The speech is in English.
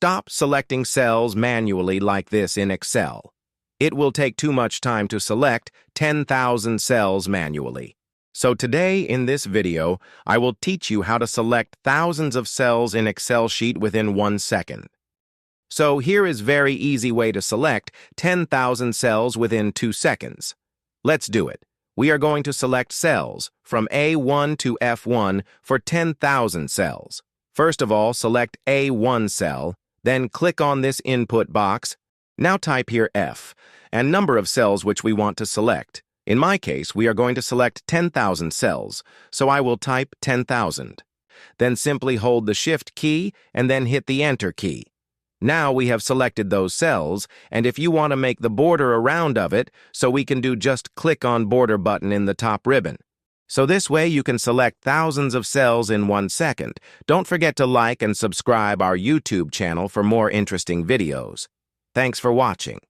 Stop selecting cells manually like this in Excel. It will take too much time to select 10,000 cells manually. So today, in this video, I will teach you how to select thousands of cells in Excel sheet within 1 second. So here is very easy way to select 10,000 cells within 2 seconds. Let's do it. We are going to select cells from A1 to F1 for 10,000 cells. First of all, select A1 cell, then click on this input box. Now type here F, and number of cells which we want to select. In my case, we are going to select 10,000 cells, so I will type 10,000. Then simply hold the Shift key and then hit the Enter key. Now we have selected those cells, and if you want to make the border around of it, so we can do just click on Border button in the top ribbon. So this way you can select thousands of cells in 1 second. Don't forget to like and subscribe our YouTube channel for more interesting videos. Thanks for watching.